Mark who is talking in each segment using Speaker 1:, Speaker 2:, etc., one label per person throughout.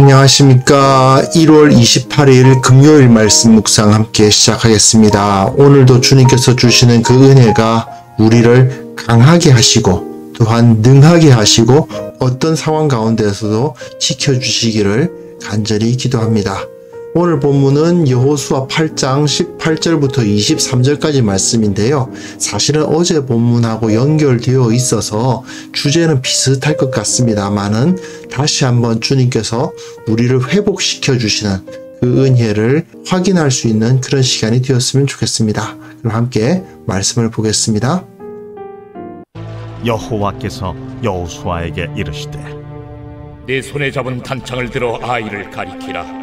Speaker 1: 안녕하십니까. 1월 28일 금요일 말씀 묵상 함께 시작하겠습니다. 오늘도 주님께서 주시는 그 은혜가 우리를 강하게 하시고 또한 능하게 하시고 어떤 상황 가운데서도 지켜주시기를 간절히 기도합니다. 오늘 본문은 여호수아 8장 18절부터 23절까지 말씀인데요. 사실은 어제 본문하고 연결되어 있어서 주제는 비슷할 것 같습니다만은 다시 한번 주님께서 우리를 회복시켜 주시는 그 은혜를 확인할 수 있는 그런 시간이 되었으면 좋겠습니다. 그럼 함께 말씀을 보겠습니다.
Speaker 2: 여호와께서 여호수아에게 이르시되
Speaker 3: 내 손에 잡은 단창을 들어 아이를 가리키라.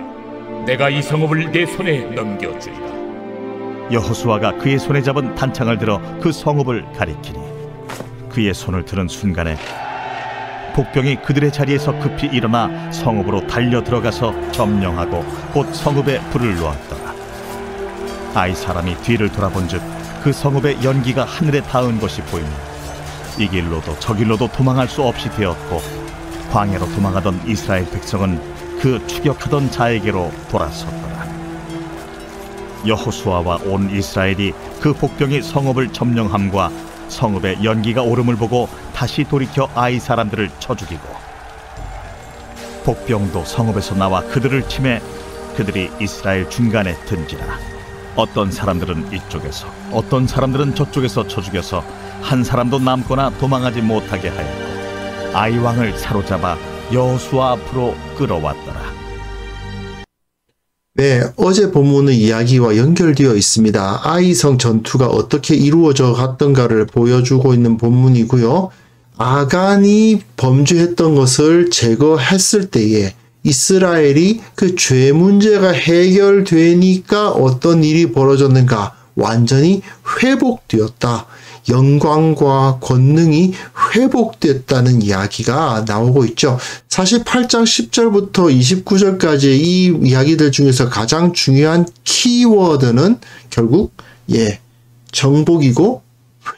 Speaker 3: 내가 이 성읍을 내 손에 넘겨주리라.
Speaker 2: 여호수아가 그의 손에 잡은 단창을 들어 그 성읍을 가리키니 그의 손을 드는 순간에 복병이 그들의 자리에서 급히 일어나 성읍으로 달려 들어가서 점령하고 곧 성읍에 불을 놓았더라. 아이 사람이 뒤를 돌아본즉 그 성읍의 연기가 하늘에 닿은 것이 보이니 이 길로도 저 길로도 도망할 수 없이 되었고 광야로 도망하던 이스라엘 백성은 그 추격하던 자에게로 돌아섰더라. 여호수아와 온 이스라엘이 그 복병이 성읍을 점령함과 성읍의 연기가 오름을 보고 다시 돌이켜 아이 사람들을 쳐 죽이고 복병도 성읍에서 나와 그들을 치매 그들이 이스라엘 중간에 든지라. 어떤 사람들은 이쪽에서 어떤 사람들은 저쪽에서 쳐 죽여서 한 사람도 남거나 도망하지 못하게 하였고 아이 왕을 사로잡아 여호수아 앞으로 끌어왔더라.
Speaker 1: 네, 어제 본문의 이야기와 연결되어 있습니다. 아이성 전투가 어떻게 이루어져 갔던가를 보여주고 있는 본문이고요. 아간이 범죄했던 것을 제거했을 때에 이스라엘이 그 죄 문제가 해결되니까 어떤 일이 벌어졌는가? 완전히 회복되었다. 영광과 권능이 회복됐다는 이야기가 나오고 있죠. 사실 8장 10절부터 29절까지의 이 이야기들 중에서 가장 중요한 키워드는 결국 정복이고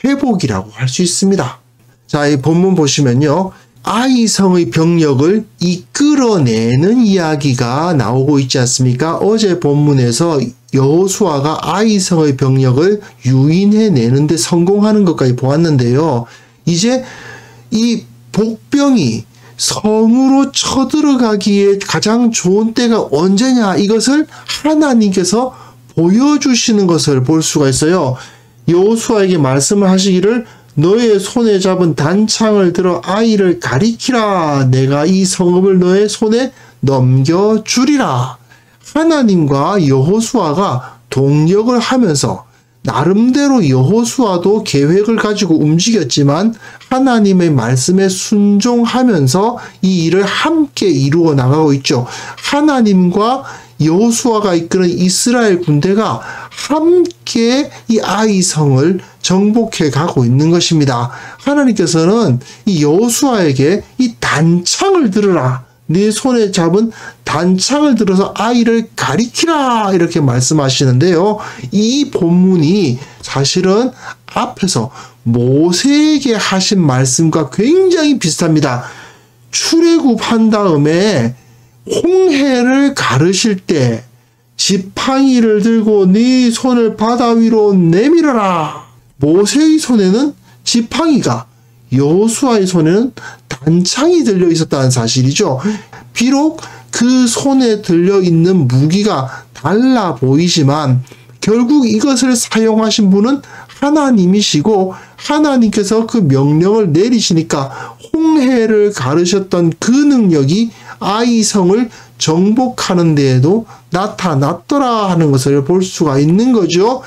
Speaker 1: 회복이라고 할 수 있습니다. 자, 이 본문 보시면요. 아이성의 병력을 이끌어내는 이야기가 나오고 있지 않습니까? 어제 본문에서 여호수아가 아이성의 병력을 유인해내는데 성공하는 것까지 보았는데요. 이제 이 복병이 성으로 쳐들어가기에 가장 좋은 때가 언제냐, 이것을 하나님께서 보여주시는 것을 볼 수가 있어요. 여호수아에게 말씀을 하시기를 너의 손에 잡은 단창을 들어 아이를 가리키라. 내가 이 성읍을 너의 손에 넘겨주리라. 하나님과 여호수아가 동력을 하면서 나름대로 여호수아도 계획을 가지고 움직였지만 하나님의 말씀에 순종하면서 이 일을 함께 이루어 나가고 있죠. 하나님과 여호수아가 이끄는 이스라엘 군대가 함께 이 아이성을 정복해 가고 있는 것입니다. 하나님께서는 이 여호수아에게 이 단창을 들으라. 네 손에 잡은 단창을 들어서 아이를 가리키라. 이렇게 말씀하시는데요. 이 본문이 사실은 앞에서 모세에게 하신 말씀과 굉장히 비슷합니다. 출애굽한 다음에 홍해를 가르실 때 지팡이를 들고 네 손을 바다 위로 내밀어라. 모세의 손에는 지팡이가, 여호수아의 손에는 단창이 들려 있었다는 사실이죠. 비록 그 손에 들려 있는 무기가 달라 보이지만 결국 이것을 사용하신 분은 하나님이시고 하나님께서 그 명령을 내리시니까 홍해를 가르셨던 그 능력이 아이성을 정복하는 데에도 나타났더라 하는 것을 볼 수가 있는 거죠.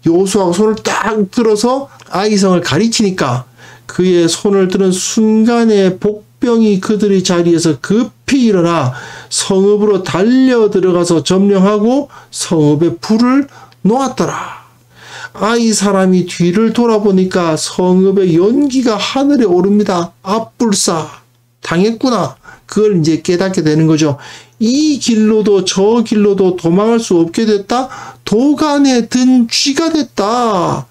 Speaker 1: 여호수아가 손을 딱 들어서 아이성을 가리키니까 그의 손을 드는 순간에 복병이 그들의 자리에서 급히 일어나 성읍으로 달려 들어가서 점령하고 성읍에 불을 놓았더라. 아이 사람이 뒤를 돌아보니까 성읍의 연기가 하늘에 오릅니다. 앞불사 당했구나. 그걸 이제 깨닫게 되는 거죠. 이 길로도 저 길로도 도망할 수 없게 됐다. 도간에 든 쥐가 됐다.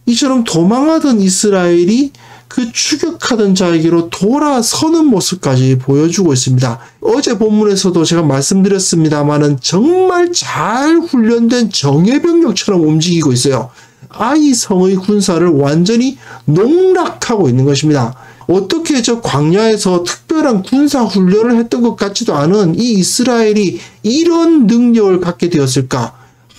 Speaker 1: 이처럼 도망하던 이스라엘이 그 추격하던 자에게로 돌아서는 모습까지 보여주고 있습니다. 어제 본문에서도 제가 말씀드렸습니다만은 정말 잘 훈련된 정예병력처럼 움직이고 있어요. 아이 성의 군사를 완전히 농락하고 있는 것입니다. 어떻게 저 광야에서 특별한 군사 훈련을 했던 것 같지도 않은 이 이스라엘이 이런 능력을 갖게 되었을까?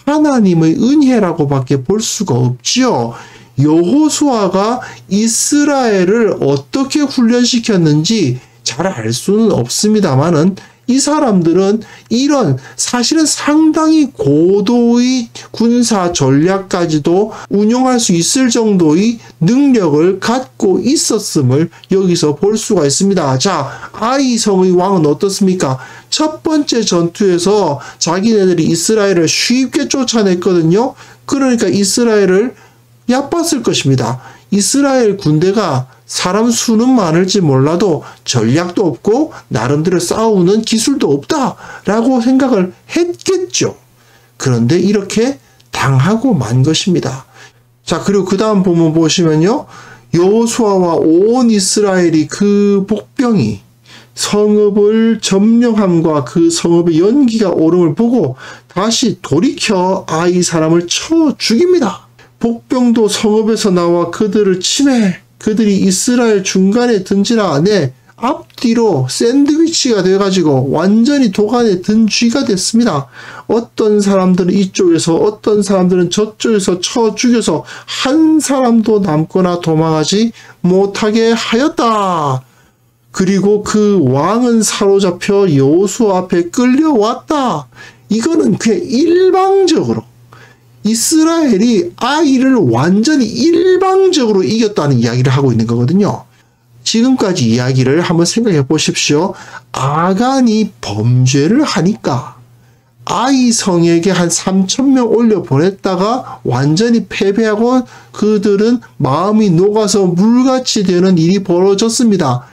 Speaker 1: 하나님의 은혜라고밖에 볼 수가 없지요. 여호수아가 이스라엘을 어떻게 훈련시켰는지 잘 알 수는 없습니다만은 이 사람들은 이런 사실은 상당히 고도의 군사 전략까지도 운용할 수 있을 정도의 능력을 갖고 있었음을 여기서 볼 수가 있습니다. 자, 아이 성의 왕은 어떻습니까? 첫 번째 전투에서 자기네들이 이스라엘을 쉽게 쫓아냈거든요. 그러니까 이스라엘을 얕봤을 것입니다. 이스라엘 군대가 사람 수는 많을지 몰라도 전략도 없고 나름대로 싸우는 기술도 없다라고 생각을 했겠죠. 그런데 이렇게 당하고 만 것입니다. 자, 그리고 그 다음 본문 보시면요. 여호수아와 온 이스라엘이 그 복병이 성읍을 점령함과 그 성읍의 연기가 오름을 보고 다시 돌이켜 아이 사람을 쳐 죽입니다. 복병도 성읍에서 나와 그들을 침해 그들이 이스라엘 중간에 든지라 안에 앞뒤로 샌드위치가 돼가지고 완전히 도간에 든 쥐가 됐습니다. 어떤 사람들은 이쪽에서 어떤 사람들은 저쪽에서 쳐 죽여서 한 사람도 남거나 도망하지 못하게 하였다. 그리고 그 왕은 사로잡혀 여호수아 앞에 끌려왔다. 이거는 그냥 일방적으로 이스라엘이 아이를 완전히 일방적으로 이겼다는 이야기를 하고 있는 거거든요. 지금까지 이야기를 한번 생각해 보십시오. 아간이 범죄를 하니까 아이 성에게 한 3,000명 올려 보냈다가 완전히 패배하고 그들은 마음이 녹아서 물같이 되는 일이 벌어졌습니다.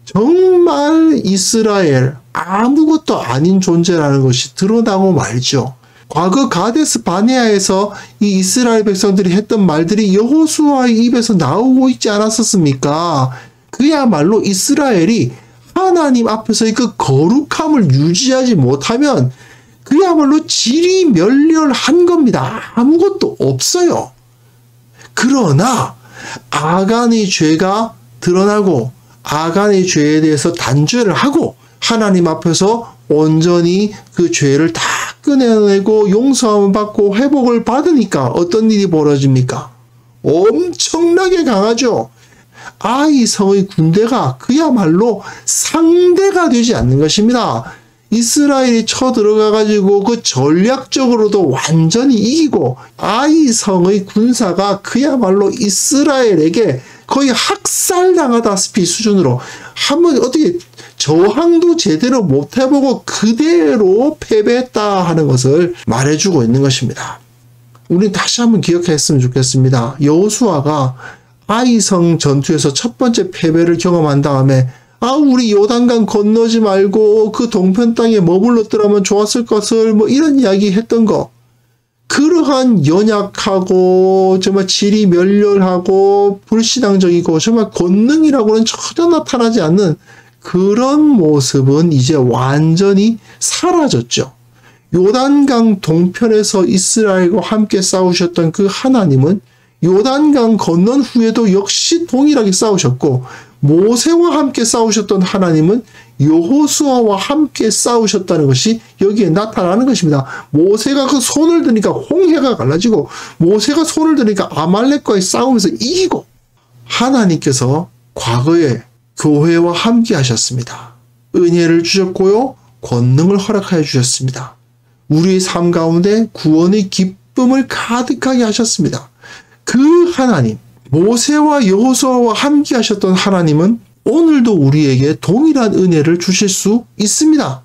Speaker 1: 정말 이스라엘 아무것도 아닌 존재라는 것이 드러나고 말죠. 과거 가데스 바네아에서 이 이스라엘 백성들이 했던 말들이 여호수아의 입에서 나오고 있지 않았었습니까? 그야말로 이스라엘이 하나님 앞에서의 그 거룩함을 유지하지 못하면 그야말로 지리멸렬한 겁니다. 아무것도 없어요. 그러나 아간의 죄가 드러나고 아간의 죄에 대해서 단죄를 하고 하나님 앞에서 온전히 그 죄를 다 끊어내고 용서함을 받고 회복을 받으니까 어떤 일이 벌어집니까? 엄청나게 강하죠. 아이 성의 군대가 그야말로 상대가 되지 않는 것입니다. 이스라엘이 쳐들어가가지고 그 전략적으로도 완전히 이기고 아이 성의 군사가 그야말로 이스라엘에게 거의 학살당하다시피 수준으로 한번 어떻게 저항도 제대로 못 해보고 그대로 패배했다 하는 것을 말해주고 있는 것입니다. 우리는 다시 한번 기억했으면 좋겠습니다. 여호수아가 아이성 전투에서 첫 번째 패배를 경험한 다음에 우리 요단강 건너지 말고 그 동편 땅에 머물렀더라면 좋았을 것을 이런 이야기 했던 거. 그러한 연약하고 정말 지리멸렬하고 불신앙적이고 정말 권능이라고는 전혀 나타나지 않는 그런 모습은 이제 완전히 사라졌죠. 요단강 동편에서 이스라엘과 함께 싸우셨던 그 하나님은 요단강 건넌 후에도 역시 동일하게 싸우셨고 모세와 함께 싸우셨던 하나님은 여호수아와 함께 싸우셨다는 것이 여기에 나타나는 것입니다. 모세가 그 손을 드니까 홍해가 갈라지고 모세가 손을 드니까 아말렉과의 싸움에서 이기고 하나님께서 과거에 교회와 함께 하셨습니다. 은혜를 주셨고요. 권능을 허락하여 주셨습니다. 우리의 삶 가운데 구원의 기쁨을 가득하게 하셨습니다. 그 하나님, 모세와 여호수아와 함께 하셨던 하나님은 오늘도 우리에게 동일한 은혜를 주실 수 있습니다.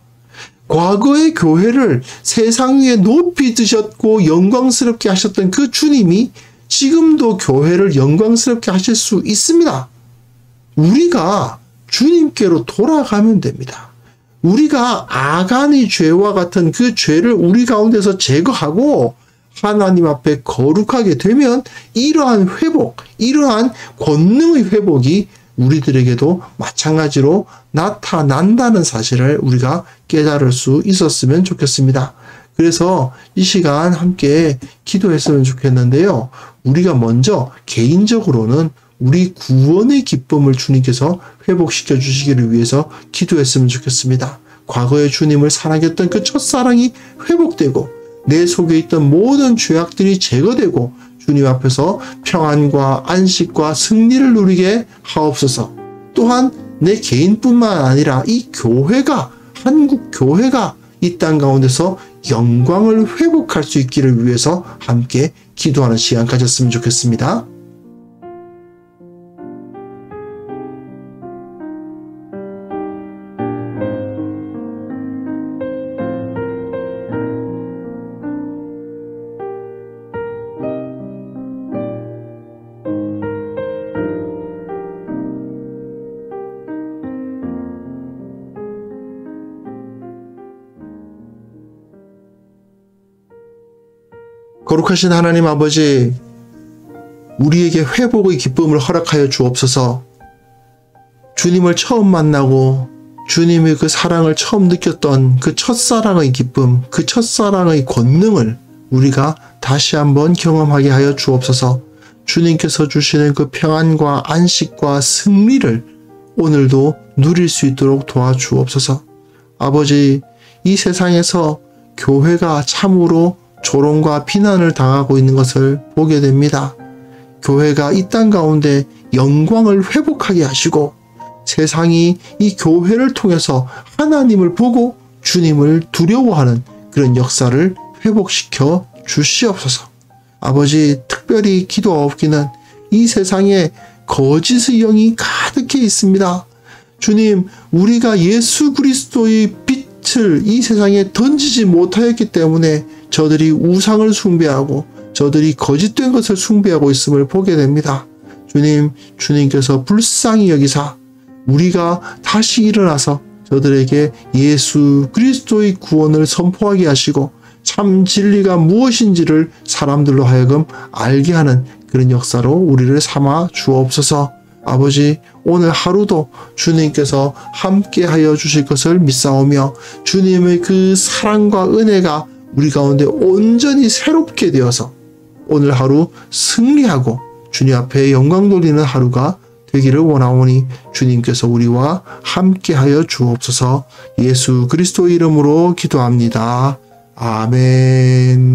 Speaker 1: 과거의 교회를 세상 위에 높이 드셨고 영광스럽게 하셨던 그 주님이 지금도 교회를 영광스럽게 하실 수 있습니다. 우리가 주님께로 돌아가면 됩니다. 우리가 아간의 죄와 같은 그 죄를 우리 가운데서 제거하고 하나님 앞에 거룩하게 되면 이러한 회복, 이러한 권능의 회복이 우리들에게도 마찬가지로 나타난다는 사실을 우리가 깨달을 수 있었으면 좋겠습니다. 그래서 이 시간 함께 기도했으면 좋겠는데요. 우리가 먼저 개인적으로는 우리 구원의 기쁨을 주님께서 회복시켜 주시기를 위해서 기도했으면 좋겠습니다. 과거에 주님을 사랑했던 그 첫사랑이 회복되고 내 속에 있던 모든 죄악들이 제거되고 주님 앞에서 평안과 안식과 승리를 누리게 하옵소서. 또한 내 개인뿐만 아니라 이 교회가, 한국 교회가 이 땅 가운데서 영광을 회복할 수 있기를 위해서 함께 기도하는 시간 가졌으면 좋겠습니다. 거룩하신 하나님 아버지, 우리에게 회복의 기쁨을 허락하여 주옵소서. 주님을 처음 만나고 주님의 그 사랑을 처음 느꼈던 그 첫사랑의 기쁨, 그 첫사랑의 권능을 우리가 다시 한번 경험하게 하여 주옵소서. 주님께서 주시는 그 평안과 안식과 승리를 오늘도 누릴 수 있도록 도와주옵소서. 아버지, 이 세상에서 교회가 참으로 조롱과 비난을 당하고 있는 것을 보게 됩니다. 교회가 이 땅 가운데 영광을 회복하게 하시고 세상이 이 교회를 통해서 하나님을 보고 주님을 두려워하는 그런 역사를 회복시켜 주시옵소서. 아버지, 특별히 기도하옵기는 이 세상에 거짓의 영이 가득해 있습니다. 주님, 우리가 예수 그리스도의 빛을 이 세상에 던지지 못하였기 때문에 저들이 우상을 숭배하고 저들이 거짓된 것을 숭배하고 있음을 보게 됩니다. 주님, 주님께서 불쌍히 여기사 우리가 다시 일어나서 저들에게 예수 그리스도의 구원을 선포하게 하시고 참 진리가 무엇인지를 사람들로 하여금 알게 하는 그런 역사로 우리를 삼아 주옵소서. 아버지, 오늘 하루도 주님께서 함께하여 주실 것을 믿사오며 주님의 그 사랑과 은혜가 우리 가운데 온전히 새롭게 되어서 오늘 하루 승리하고 주님 앞에 영광 돌리는 하루가 되기를 원하오니 주님께서 우리와 함께하여 주옵소서. 예수 그리스도의 이름으로 기도합니다. 아멘.